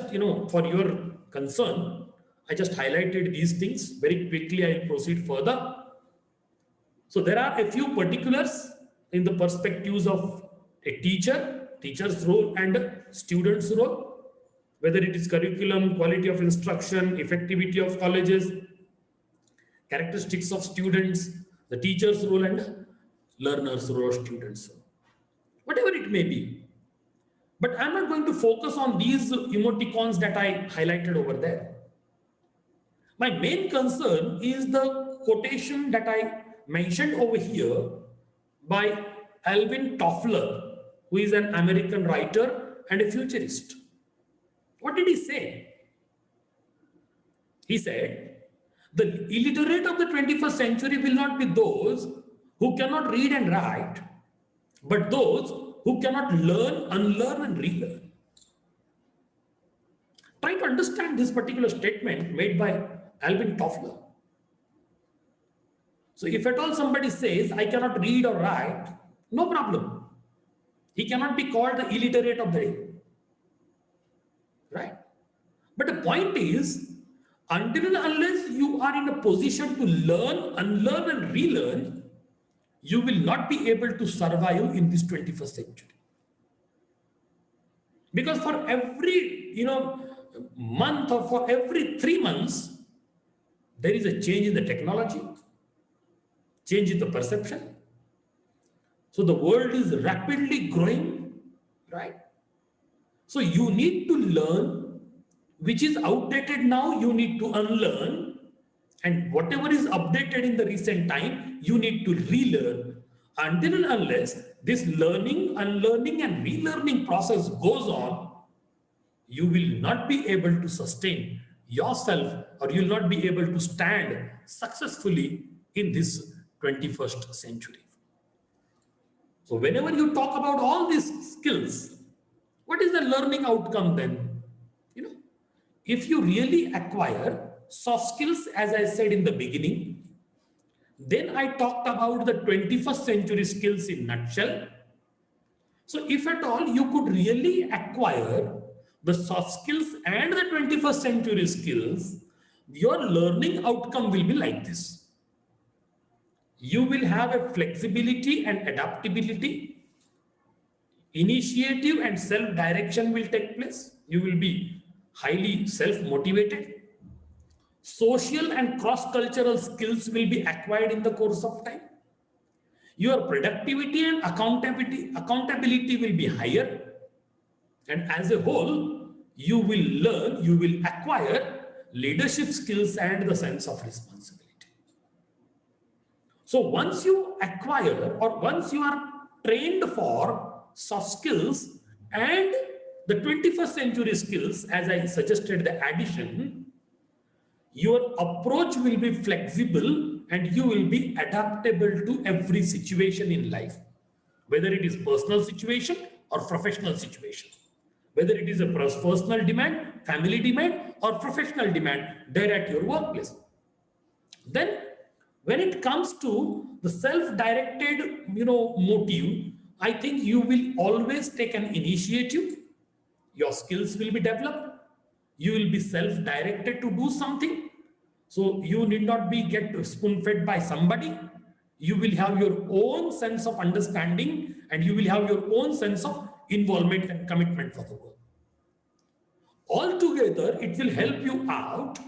for your concern, I just highlighted these things. Very quickly, I'll proceed further. So there are a few particulars in the perspectives of a teacher's role and a student's role, whether it is curriculum, quality of instruction, effectivity of colleges, characteristics of students, the teacher's role and learner's role, students' role, whatever it may be. But I'm not going to focus on these emoticons that I highlighted over there. My main concern is the quotation that I mentioned over here by Alvin Toffler, who is an American writer and a futurist. What did he say? He said, the illiterate of the 21st century will not be those who cannot read and write, but those who cannot learn, unlearn, and relearn. Try to understand this particular statement made by Alvin Toffler. So if at all somebody says, I cannot read or write, no problem. He cannot be called the illiterate of the day. Right? But the point is, until and unless you are in a position to learn, unlearn, and relearn, you will not be able to survive in this 21st century. Because for every, month or for every 3 months, there is a change in the technology, change in the perception. So the world is rapidly growing, right? So you need to learn, which is outdated now, you need to unlearn, And whatever is updated in the recent time, you need to relearn. Until and unless this learning, unlearning, and relearning process goes on, you will not be able to sustain yourself, or you will not be able to stand successfully in this 21st century. So, whenever you talk about all these skills, what is the learning outcome then? You know, if you really acquire soft skills, as I said in the beginning, then I talked about the 21st century skills in nutshell. So if at all you could really acquire the soft skills and the 21st century skills, your learning outcome will be like this. You will have a flexibility and adaptability, initiative and self-direction will take place. You will be highly self-motivated. Social and cross-cultural skills will be acquired in the course of time. Your productivity and accountability will be higher. And as a whole, you will learn, you will acquire leadership skills and the sense of responsibility. So once you acquire, or once you are trained for soft skills and the 21st century skills, as I suggested the addition, your approach will be flexible and you will be adaptable to every situation in life, whether it is personal situation or professional situation, whether it is a personal demand, family demand, or professional demand there at your workplace. Then when it comes to the self-directed, motive, I think you will always take an initiative. Your skills will be developed. You will be self-directed to do something. So you need not be get spoon-fed by somebody. You will have your own sense of understanding and you will have your own sense of involvement and commitment for the work. Altogether, it will help you out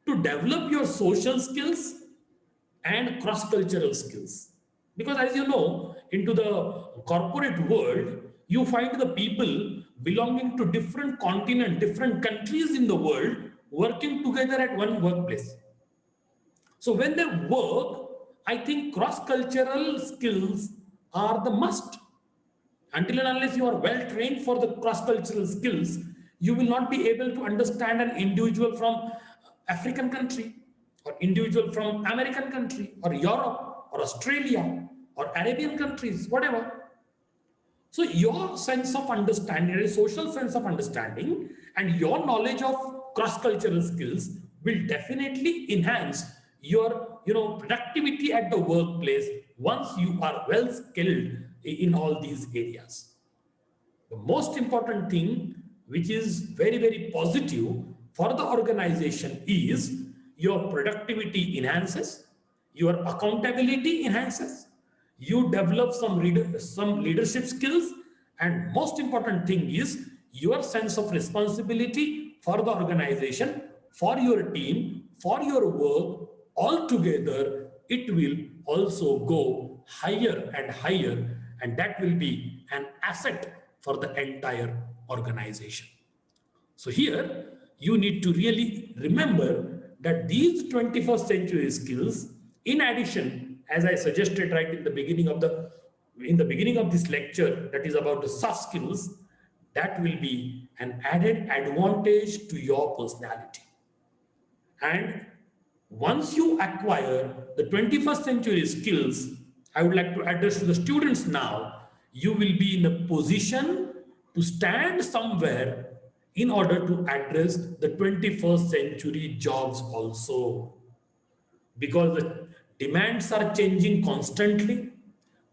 to develop your social skills and cross-cultural skills. Because as you know, into the corporate world, you find the people belonging to different continents, different countries in the world working together at one workplace. So when they work, I think cross-cultural skills are the must. Until and unless you are well trained for the cross-cultural skills, you will not be able to understand an individual from African country, or individual from American country, or Europe, or Australia, or Arabian countries, whatever. So your sense of understanding, a social sense of understanding, and your knowledge of cross-cultural skills will definitely enhance your productivity at the workplace once you are well skilled in all these areas. The most important thing, which is very, very positive for the organization, is your productivity enhances, your accountability enhances, you develop some leadership skills, and most important thing is your sense of responsibility for the organization, for your team, for your work. Altogether, it will also go higher and higher, and that will be an asset for the entire organization. So here you need to really remember that these 21st century skills, in addition, as I suggested right in the beginning of this lecture, that is about the soft skills, that will be an added advantage to your personality. And once you acquire the 21st century skills, I would like to address to the students now, you will be in a position to stand somewhere in order to address the 21st century jobs also. Because the demands are changing constantly,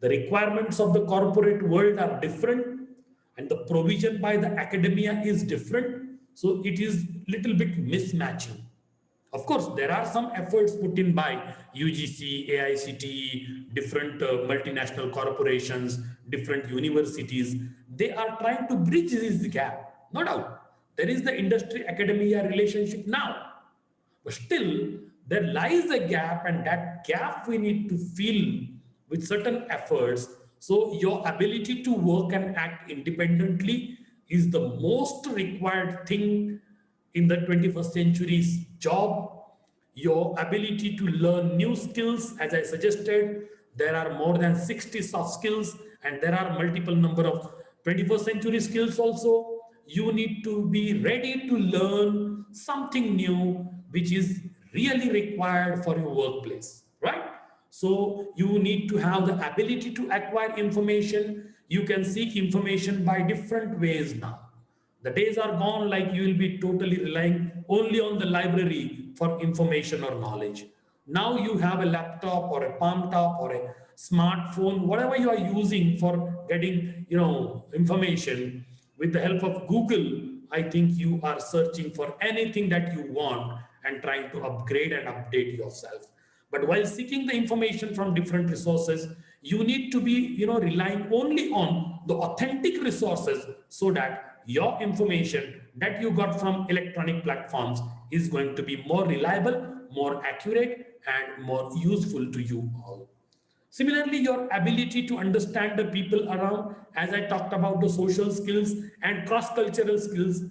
the requirements of the corporate world are different, and the provision by the academia is different. So it is little bit mismatching. Of course, there are some efforts put in by UGC, AICTE, different multinational corporations, different universities. They are trying to bridge this gap, no doubt. There is the industry academia relationship now, but still there lies a gap, and that gap we need to fill with certain efforts. So your ability to work and act independently is the most required thing in the 21st century's job. your ability to learn new skills. As I suggested, there are more than 60 soft skills, and there are multiple number of 21st century skills also. You need to be ready to learn something new which is really required for your workplace, right? So you need to have the ability to acquire information. You can seek information by different ways now. The days are gone like you will be totally relying only on the library for information or knowledge. Now you have a laptop or a palm top or a smartphone, whatever you are using for getting, information. With the help of Google, I think you are searching for anything that you want and trying to upgrade and update yourself. But while seeking the information from different resources, you need to be, relying only on the authentic resources so that your information that you got from electronic platforms is going to be more reliable, more accurate, and more useful to you all. Similarly, your ability to understand the people around, as I talked about the social skills and cross-cultural skills,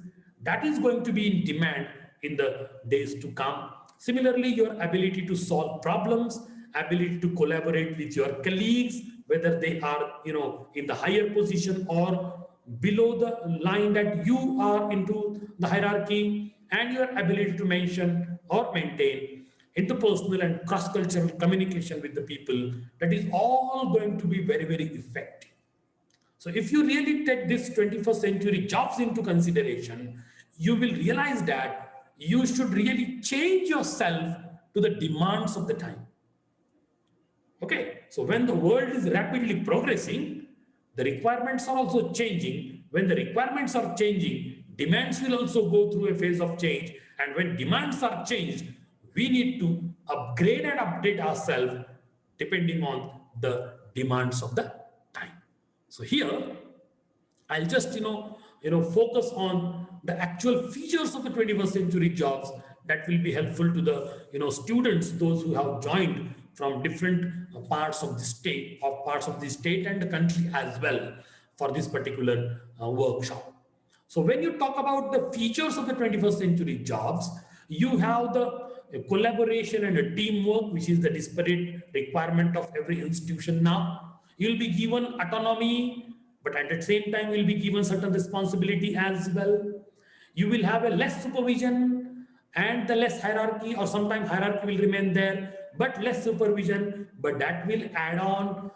that is going to be in demand in the days to come. Similarly, your ability to solve problems, ability to collaborate with your colleagues, whether they are, in the higher position or below the line that you are into the hierarchy, and your ability to mention or maintain interpersonal and cross-cultural communication with the people, that is all going to be very, very effective. So if you really take this 21st century jobs into consideration, you will realize that you should really change yourself to the demands of the time. Okay, so when the world is rapidly progressing, the requirements are also changing. When the requirements are changing, demands will also go through a phase of change. And when demands are changed, we need to upgrade and update ourselves depending on the demands of the time. So here, I'll just focus on the actual features of the 21st century jobs that will be helpful to the students, those who have joined from different parts of the state, and the country as well for this particular workshop. So when you talk about the features of the 21st century jobs, you have the collaboration and a teamwork, which is the disparate requirement of every institution now. You'll be given autonomy, but at the same time, you'll be given certain responsibility as well. You will have a less supervision and the less hierarchy, or sometimes hierarchy will remain there, but less supervision, but that will add on,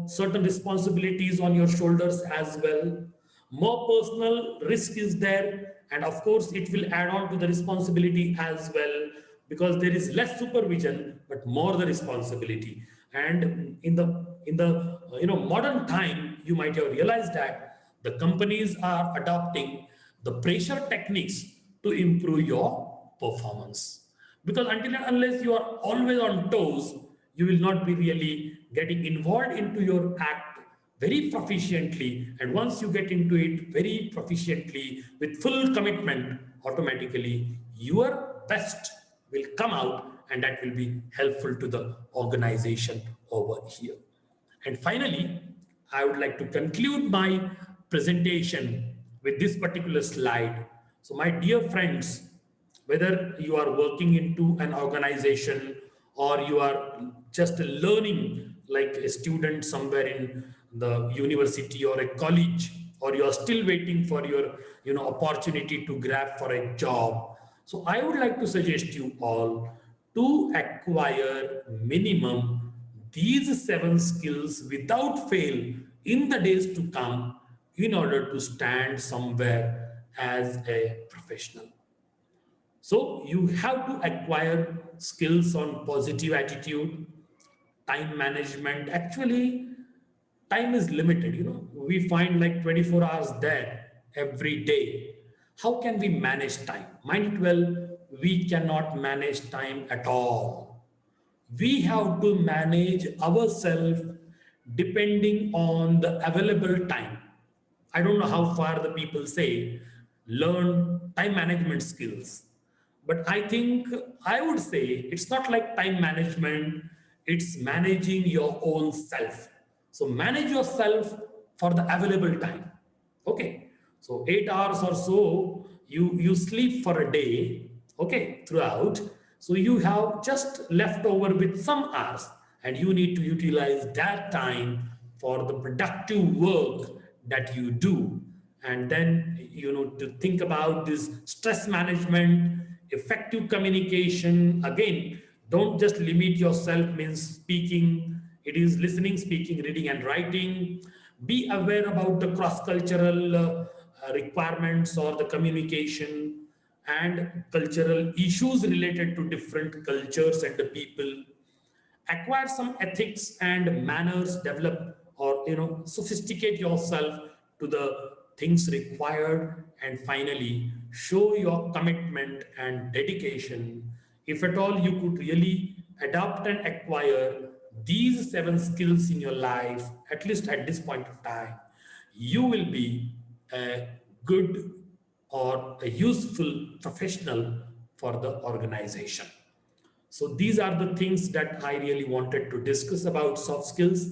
certain responsibilities on your shoulders as well. More personal risk is there, and of course, it will add on to the responsibility as well, because there is less supervision but more the responsibility. And in the modern time, you might have realized that the companies are adopting the pressure techniques to improve your performance, because until and unless you are always on toes, you will not be really getting involved into your act very proficiently. And once you get into it very proficiently with full commitment, automatically your best will come out, and that will be helpful to the organization over here. And finally, I would like to conclude my presentation with this particular slide. So my dear friends, whether you are working into an organization or you are just learning like a student somewhere in the university or a college, or you are still waiting for your opportunity to grab for a job, so I would like to suggest you all to acquire minimum these 7 skills without fail in the days to come, in order to stand somewhere as a professional. So you have to acquire skills on positive attitude, time management. Actually, time is limited. We find like 24 hours there every day. How can we manage time? Mind it well, we cannot manage time at all. We have to manage ourselves depending on the available time. I don't know how far the people say learn time management skills. But I think I would say it's not like time management, it's managing your own self. So manage yourself for the available time. Okay. So 8 hours or so you sleep for a day, okay, throughout. So you have just left over with some hours, and you need to utilize that time for the productive work that you do. And then, to think about this stress management, effective communication. Again, don't just limit yourself means speaking. It is listening, speaking, reading, and writing. Be aware about the cross-cultural requirements or the communication and cultural issues related to different cultures and the people. Acquire some ethics and manners, develop or sophisticate yourself to the things required, and finally show your commitment and dedication. If at all you could really adopt and acquire these seven skills in your life, at least at this point of time, you will be a good or a useful professional for the organization. So these are the things that I really wanted to discuss about soft skills.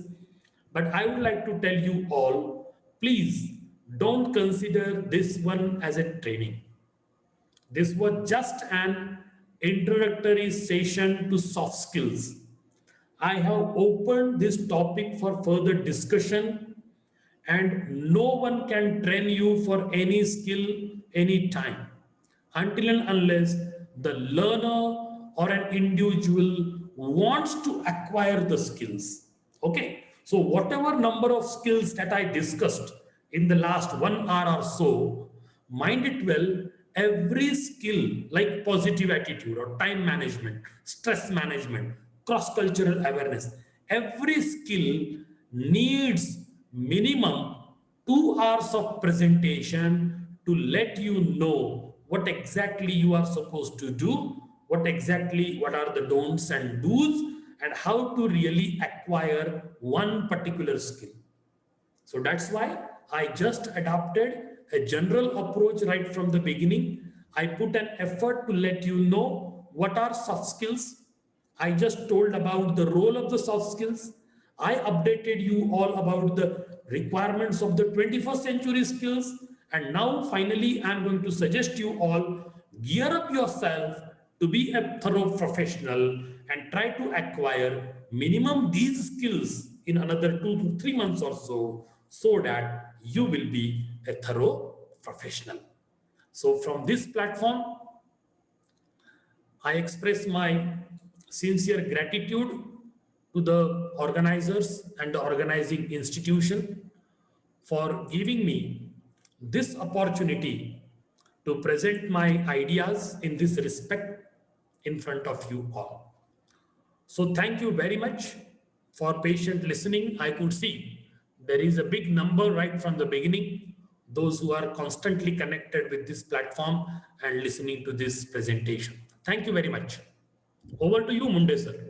But I would like to tell you all, please don't consider this one as a training. This was just an introductory session to soft skills. I have opened this topic for further discussion, and no one can train you for any skill anytime until and unless the learner or an individual wants to acquire the skills. Okay, so whatever number of skills that I discussed in the last 1 hour or so, mind it well, every skill like positive attitude or time management, stress management, cross cultural awareness, every skill needs minimum 2 hours of presentation to let you know what exactly you are supposed to do, what are the don'ts and do's, and how to really acquire one particular skill. So that's why I just adopted a general approach right from the beginning. I put an effort to let you know what are soft skills. I just told about the role of the soft skills. I updated you all about the requirements of the 21st century skills. And now, finally, I'm going to suggest you all gear up yourself to be a thorough professional and try to acquire minimum these skills in another 2 to 3 months or so, so that you will be a thorough professional. So, from this platform, I express my sincere gratitude to the organizers and the organizing institution for giving me this opportunity to present my ideas in this respect in front of you all. So thank you very much for patient listening. I could see there is a big number right from the beginning, those who are constantly connected with this platform and listening to this presentation. Thank you very much. Over to you, Munde sir.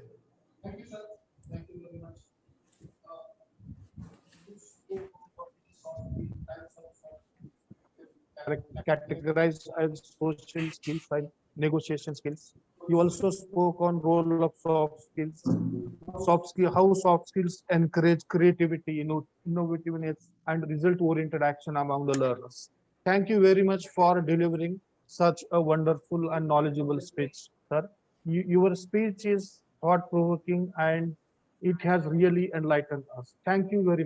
Categorized as social skills and negotiation skills. You also spoke on role of soft skills, how soft skills encourage creativity, innovativeness, and result-oriented action among the learners. Thank you very much for delivering such a wonderful and knowledgeable speech, sir. Your speech is thought-provoking and it has really enlightened us. Thank you very much.